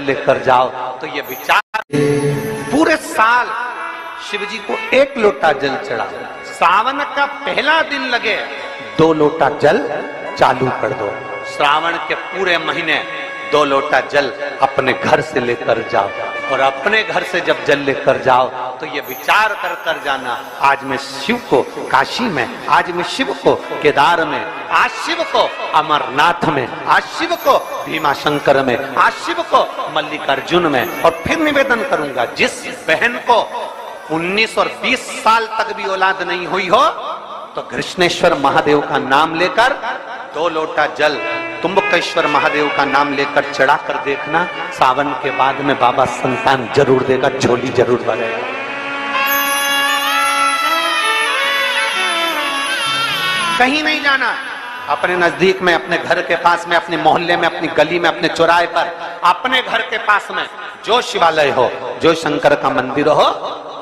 लेकर जाओ तो ये विचार पूरे साल शिव जी को 1 लोटा जल चढ़ा, सावन का पहला दिन लगे 2 लोटा जल चालू कर दो। श्रावण के पूरे महीने 2 लोटा जल अपने घर से लेकर जाओ, और अपने घर से जब जल लेकर जाओ तो ये विचार कर कर जाना, आज मैं शिव को काशी में, आज मैं शिव को केदार में, आज शिव को अमरनाथ में, आज शिव को भीमा शंकर में, आज शिव को मल्लिकार्जुन में। और फिर निवेदन करूंगा, जिस बहन को 19 और 20 साल तक भी औलाद नहीं हुई हो तो कृष्णेश्वर महादेव का नाम लेकर 2 लोटा जल तुम्बकेश्वर महादेव का नाम लेकर चढ़ा कर देखना, सावन के बाद में बाबा संतान जरूर देगा, झोली जरूर भरेगा। कहीं नहीं जाना, अपने नजदीक में, अपने घर के पास में, अपने मोहल्ले में, अपनी गली में, अपने चौराहे पर, अपने घर के पास में जो शिवालय हो, जो शंकर का मंदिर हो,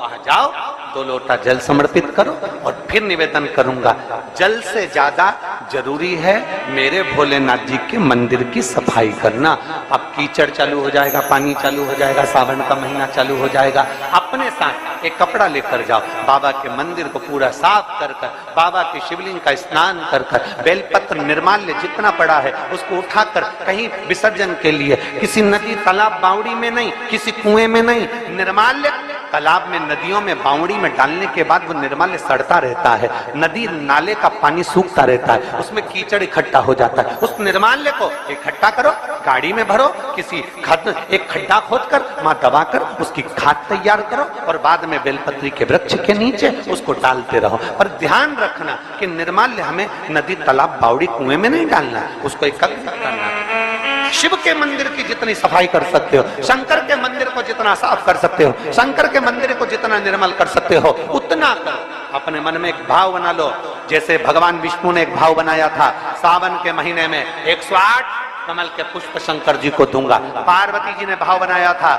वहां जाओ, 2 लोटा जल समर्पित करो। और फिर निवेदन करूंगा, जल से ज्यादा जरूरी है मेरे भोलेनाथ जी के मंदिर की सफाई करना। अब कीचड़ चालू हो जाएगा, पानी चालू हो जाएगा, सावन का महीना चालू हो जाएगा, अपने साथ एक कपड़ा लेकर जाओ, बाबा के मंदिर को पूरा साफ कर कर, बाबा के शिवलिंग का स्नान कर कर, बेलपत्र निर्माल्य जितना पड़ा है उसको उठाकर कहीं विसर्जन के लिए, किसी नदी तालाब बावड़ी में नहीं, किसी कुएं में नहीं, निर्माल्य तालाब में, नदियों में, बावड़ी में डालने के बाद वो निर्माल्य सड़ता रहता है, नदी नाले का पानी सूखता रहता है, उसमें कीचड़ इकट्ठा हो जाता है। उस निर्माल्य को इकट्ठा करो, गाड़ी में भरो, किसी एक खड्डा खोदकर वहां दबाकर उसकी खाद तैयार करो, और बाद में बेलपत्री के वृक्ष के नीचे उसको डालते रहो। पर ध्यान रखना कि निर्माल्य हमें नदी तालाब बावड़ी कुएं में नहीं डालना, उसको एकत्रित करना है। शिव के मंदिर की जितनी सफाई कर सकते हो, शंकर के मंदिर को जितना साफ कर सकते हो, शंकर के मंदिर को जितना निर्मल कर सकते हो, उतना करो। अपने मन में एक भाव बना लो, जैसे भगवान विष्णु ने एक भाव बनाया था, सावन के महीने में 108 कमल के पुष्प शंकर जी को दूंगा। पार्वती जी ने भाव बनाया था,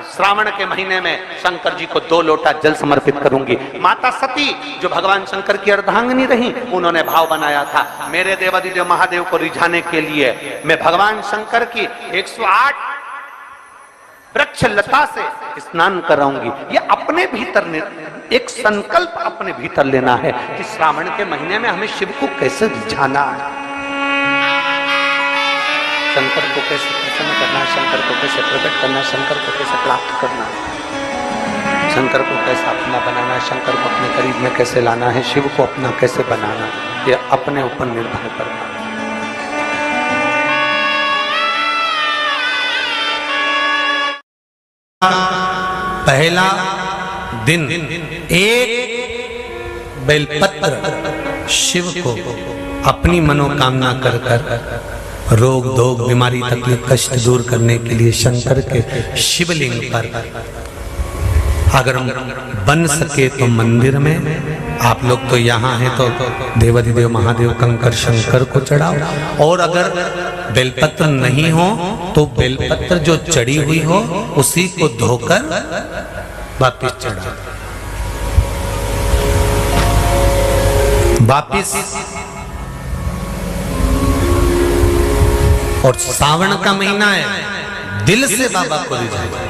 श्रावण के महीने में शंकर जी को 2 लोटा जल समर्पित करूंगी। माता सती जो भगवान शंकर की अर्धांगिनी रही, उन्होंने भाव बनाया था, मेरे देवादिदेव महादेव को रिझाने के लिए मैं भगवान शंकर की 108 वृक्ष लता से स्नान कराऊंगी। ये अपने भीतर एक संकल्प अपने भीतर लेना है कि श्रावण के महीने में हमें शिव को कैसे रिझाना है, शंकर को कैसे प्रसन्न करना है, शंकर को कैसे प्रकट करना है, शंकर को कैसे प्राप्त करना है, शंकर को कैसे अपना बनाना है, शंकर को अपने करीब में कैसे लाना है, शिव को अपना कैसे बनाना है, ये अपने ऊपर निर्भर करना है। पहला दिन एक बेलपत्र शिव को अपनी मनोकामना कर कर रोग धोग बीमारी तकलीफ कष्ट दूर करने के लिए शंकर के शिवलिंग पर, अगर बन सके तो मंदिर में, आप लोग तो यहाँ हैं तो देवादिदेव महादेव कंकर शंकर को चढ़ाओ, और अगर बेलपत्र नहीं हो तो बेलपत्र जो चढ़ी हुई हो उसी को धोकर वापिस चढ़ाओ। वापिस और सावन का महीना है, दिल से बाबा को रिझाओ।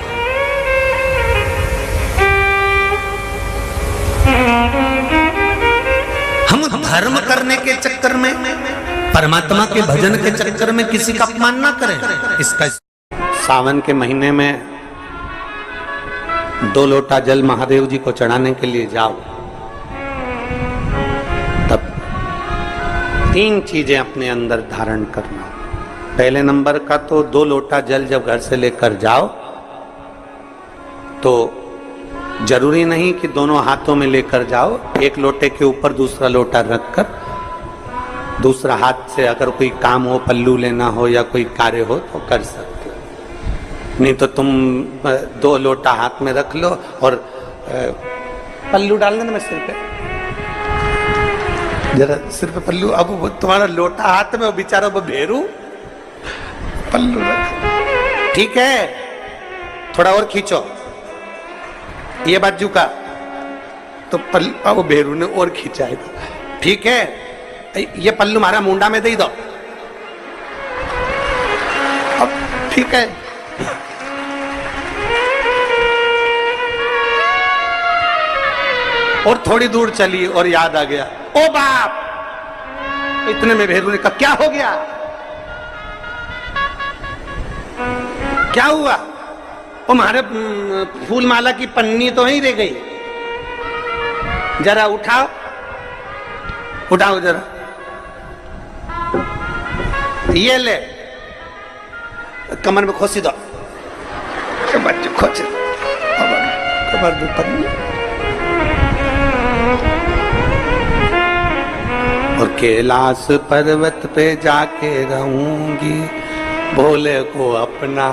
हम धर्म करने के चक्कर में, परमात्मा के भजन के चक्कर में किसी का अपमान ना करें। इसका सावन के महीने में 2 लोटा जल महादेव जी को चढ़ाने के लिए जाओ, तब 3 चीजें अपने अंदर धारण करना। पहले नंबर का तो 2 लोटा जल जब घर से लेकर जाओ तो जरूरी नहीं कि दोनों हाथों में लेकर जाओ, एक लोटे के ऊपर दूसरा लोटा रखकर दूसरा हाथ से अगर कोई काम हो, पल्लू लेना हो या कोई कार्य हो तो कर सकते हो। नहीं तो तुम 2 लोटा हाथ में रख लो और पल्लू डाल देना सिर पे, जरा सिर पे पल्लू। अब वो तुम्हारा लोटा हाथ में, वो बेचारा वो भेरू पल्लू रख, ठीक है, थोड़ा और खींचो ये बाजू का, तो पल्लू वो भेरू ने और खींचा है, ठीक है, ये पल्लू मारा मुंडा में दे दो, अब ठीक है, और थोड़ी दूर चली और याद आ गया, ओ बाप। इतने में भेरू ने कहा, क्या हो गया, क्या हुआ? ओ हमारे फूल माला की पन्नी तो ही रह गई, जरा उठाओ उठाओ जरा, ये ले, कमर में खोसी दो, खोच कमर में पन्नी। और कैलाश पर्वत पे जाके रहूंगी, भोले को अपना।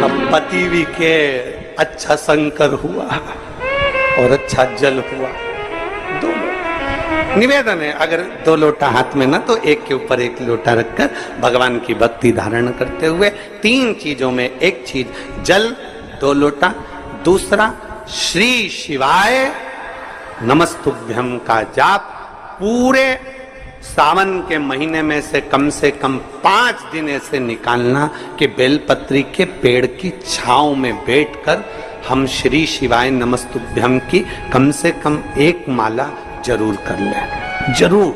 अब पति भी के अच्छा शंकर हुआ और अच्छा जल हुआ, दोनों। निवेदन है, अगर 2 लोटा हाथ में ना तो एक के ऊपर एक लोटा रखकर भगवान की भक्ति धारण करते हुए 3 चीजों में एक चीज जल 2 लोटा, दूसरा श्री शिवाय नमस्तुभ्यम का जाप पूरे सावन के महीने में से कम 5 दिन ऐसे निकालना कि बेलपत्री के पेड़ की छांव में बैठकर हम श्री शिवाय नमस्तुभ्यम की कम से कम 1 माला जरूर कर लें, जरूर।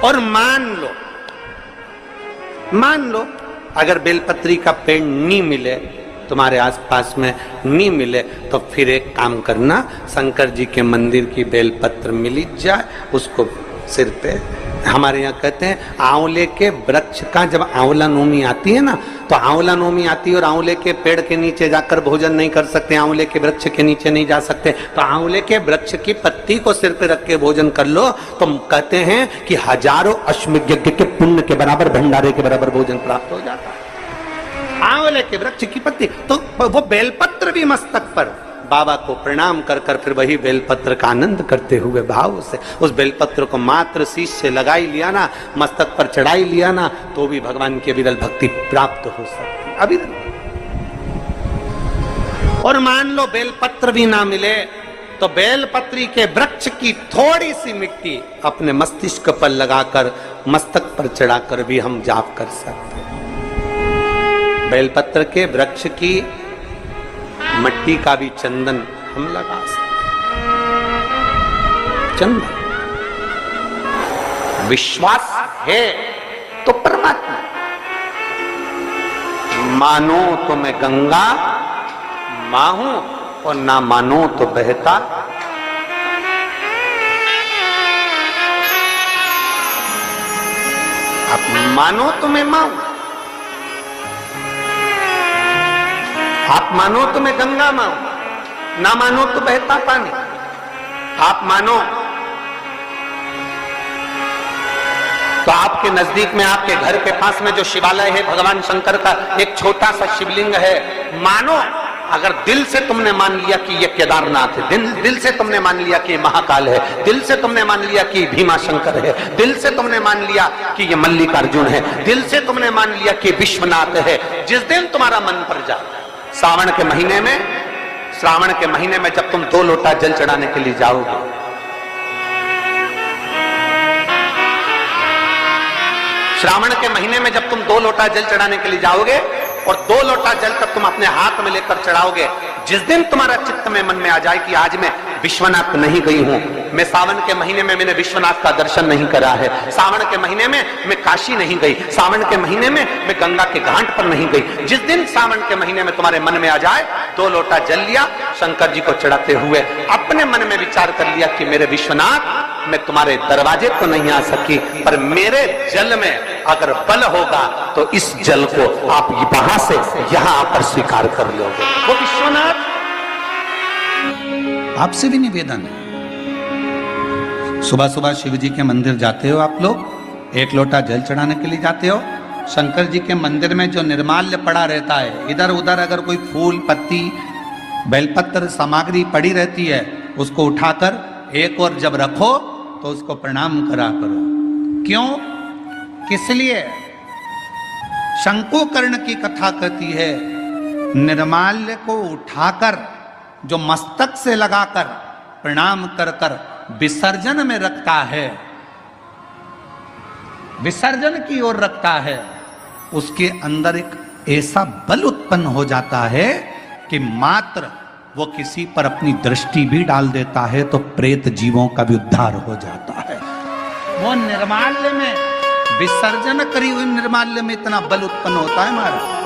और मान लो अगर बेलपत्री का पेड़ नहीं मिले, तुम्हारे आसपास में नहीं मिले, तो फिर एक काम करना, शंकर जी के मंदिर की बेलपत्र मिल जाए, उसको सिर पे, हमारे यहाँ कहते हैं आंवले के वृक्ष का, जब आंवला नवमी आती है ना, तो आंवला नवमी आती है और आंवले के पेड़ के नीचे जाकर भोजन नहीं कर सकते, आंवले के वृक्ष के नीचे नहीं जा सकते, तो आंवले के वृक्ष की पत्ती को सिर पे रख के भोजन कर लो, तो कहते हैं कि हजारों अश्वमेध यज्ञ के पुण्य के बराबर, भंडारे के बराबर भोजन प्राप्त हो जाता है। आंवले के वृक्ष की पत्ती, तो वो बेलपत्र भी मस्तक पर बाबा को प्रणाम कर कर फिर वही बेलपत्र का आनंद करते हुए भाव से उस बेलपत्र को मात्र शीश से लगा ही लिया ना, मस्तक पर चढ़ाई लिया ना, तो भी भगवान की अविरल भक्ति प्राप्त हो सकती है, अविरल। और मान लो बेलपत्र भी ना मिले, तो बेलपत्री के वृक्ष की थोड़ी सी मिट्टी अपने मस्तिष्क पर लगाकर, मस्तक पर चढ़ाकर भी हम जाप कर सकते हैं। बेलपत्र के वृक्ष की मट्टी का भी चंदन हम लगा सकते, चंदन। विश्वास है तो परमात्मा, मानो तो मैं गंगा मां हूं और ना मानो तो बहता। आप मानो तो मैं मां हूं, आप मानो तो मैं गंगा मां हूं, ना मानो तो बहता पानी। आप मानो तो आपके नजदीक में, आपके घर के पास में जो शिवालय है भगवान शंकर का, एक छोटा सा शिवलिंग है, मानो अगर दिल से तुमने मान लिया कि ये केदारनाथ है, दिल से तुमने मान लिया कि महाकाल है, दिल से तुमने मान लिया कि भीमा शंकर है, दिल से तुमने मान लिया कि ये मल्लिकार्जुन है, दिल से तुमने मान लिया कि विश्वनाथ है, जिस दिन तुम्हारा मन पर जाता, श्रावण के महीने में जब तुम 2 लोटा जल चढ़ाने के लिए जाओगे, श्रावण के महीने में जब तुम 2 लोटा जल चढ़ाने के लिए जाओगे और 2 लोटा जल तक तुम अपने हाथ में लेकर चढ़ाओगे, जिस दिन तुम्हारा चित्त में मन में आ जाए कि आज मैं विश्वनाथ नहीं गई हूं, मैं सावन के महीने में मैंने विश्वनाथ का दर्शन नहीं करा है, सावन के महीने में मैं काशी नहीं गई, सावन के महीने में मैं गंगा के घाट पर नहीं गई, जिस दिन सावन के महीने में तुम्हारे मन में आ जाए, 2 लोटा जल लिया, शंकर जी को चढ़ाते हुए अपने मन में विचार कर लिया कि मेरे विश्वनाथ, मैं तुम्हारे दरवाजे तो नहीं आ सकी, पर मेरे जल में अगर बल होगा तो इस जल को आप वहां से यहां आकर स्वीकार कर लोगे। वो विश्वनाथ, आपसे भी निवेदन है, सुबह सुबह शिव जी के मंदिर जाते हो आप लोग, 1 लोटा जल चढ़ाने के लिए जाते हो, शंकर जी के मंदिर में जो निर्माल्य पड़ा रहता है, इधर उधर अगर कोई फूल पत्ती बेलपत्र सामग्री पड़ी रहती है, उसको उठाकर एक और जब रखो तो उसको प्रणाम करा करो। क्यों? किस लिए? शंकुकर्ण की कथा कहती है, निर्माल्य को उठाकर जो मस्तक से लगाकर प्रणाम कर कर विसर्जन में रखता है, विसर्जन की ओर रखता है, उसके अंदर एक ऐसा बल उत्पन्न हो जाता है कि मात्र वो किसी पर अपनी दृष्टि भी डाल देता है तो प्रेत जीवों का भी उद्धार हो जाता है। वो निर्माल्य में विसर्जन करी हुई निर्माल्य में इतना बल उत्पन्न होता है महाराज।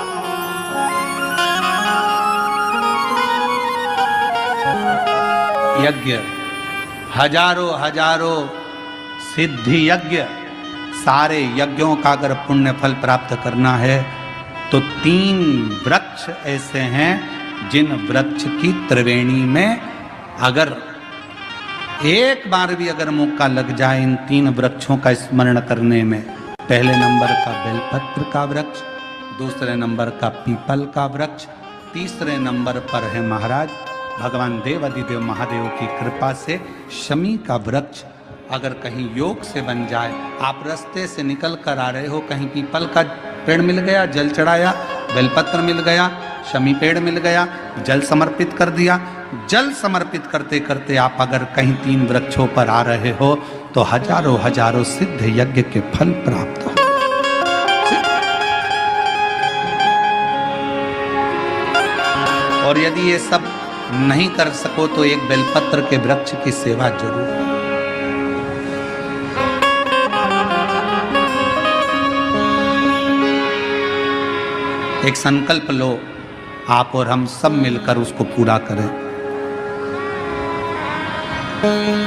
यज्ञ हजारों हजारों सिद्धि यज्ञ, सारे यज्ञों का अगर पुण्य फल प्राप्त करना है तो 3 वृक्ष ऐसे हैं जिन वृक्ष की त्रिवेणी में अगर एक बार भी अगर मौका लग जाए इन 3 वृक्षों का स्मरण करने में, पहले नंबर का बेलपत्र का वृक्ष, दूसरे नंबर का पीपल का वृक्ष, तीसरे नंबर पर है महाराज भगवान देवादिदेव महादेव की कृपा से शमी का वृक्ष। अगर कहीं योग से बन जाए, आप रास्ते से निकल कर आ रहे हो, कहीं पीपल का पेड़ मिल गया, जल चढ़ाया, बेलपत्र मिल गया, शमी पेड़ मिल गया, जल समर्पित कर दिया। जल समर्पित करते करते आप अगर कहीं 3 वृक्षों पर आ रहे हो तो हजारों हजारों सिद्ध यज्ञ के फल प्राप्त हो। और यदि ये सब नहीं कर सको तो एक बेलपत्र के वृक्ष की सेवा जरूर। एक संकल्प लो, आप और हम सब मिलकर उसको पूरा करें।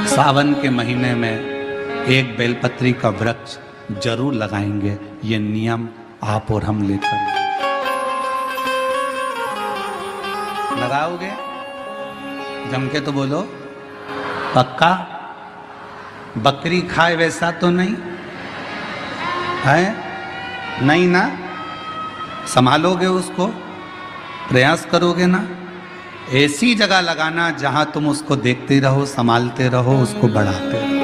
सावन के महीने में एक बेलपत्री का वृक्ष जरूर लगाएंगे। ये नियम आप और हम लेकर लगाओगे, जम के तो बोलो पक्का। बकरी खाए वैसा तो नहीं है, नहीं ना? संभालोगे उसको, प्रयास करोगे ना? ऐसी जगह लगाना जहां तुम उसको देखते रहो, संभालते रहो, उसको बढ़ाते रहो।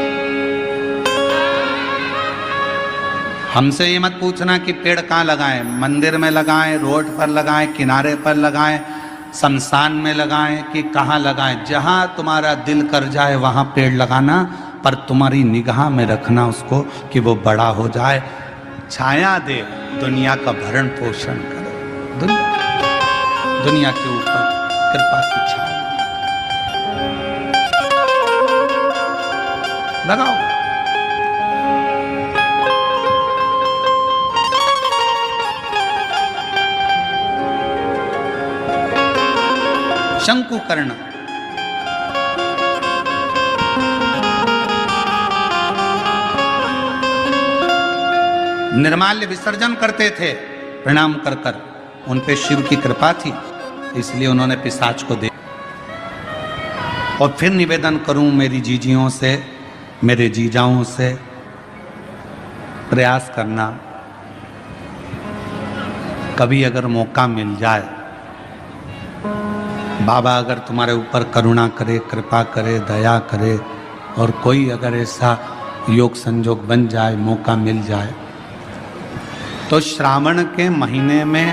हमसे ये मत पूछना कि पेड़ कहाँ लगाएं, मंदिर में लगाएं, रोड पर लगाएं, किनारे पर लगाएं, शमशान में लगाएं कि कहाँ लगाएं। जहां तुम्हारा दिल कर जाए वहां पेड़ लगाना, पर तुम्हारी निगाह में रखना उसको कि वो बड़ा हो जाए, छाया दे, दुनिया का भरण पोषण करे, दुनिया के ऊपर कृपा की छाया लगाओ। शंकुकर्ण निर्माल्य विसर्जन करते थे प्रणाम कर कर, उन पे शिव की कृपा थी इसलिए उन्होंने पिशाच को दे। और फिर निवेदन करूं मेरी जीजियों से, मेरे जीजाओं से, प्रयास करना कभी अगर मौका मिल जाए, बाबा अगर तुम्हारे ऊपर करुणा करे, कृपा करे, दया करे और कोई अगर ऐसा योग संजोग बन जाए, मौका मिल जाए, तो श्रावण के महीने में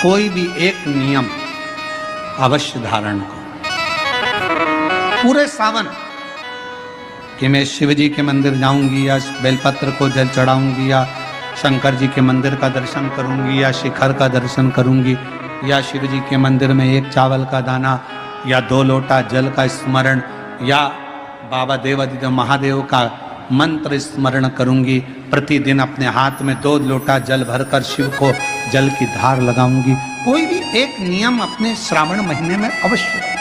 कोई भी एक नियम अवश्य धारण करो पूरे सावन कि मैं शिव जी के मंदिर जाऊंगी या बेलपत्र को जल चढ़ाऊंगी या शंकर जी के मंदिर का दर्शन करूंगी या शिखर का दर्शन करूंगी या शिव जी के मंदिर में 1 चावल का दाना या 2 लोटा जल का स्मरण या बाबा देवादिदेव महादेव का मंत्र स्मरण करूंगी। प्रतिदिन अपने हाथ में 2 लोटा जल भरकर शिव को जल की धार लगाऊंगी। कोई भी एक नियम अपने श्रावण महीने में अवश्य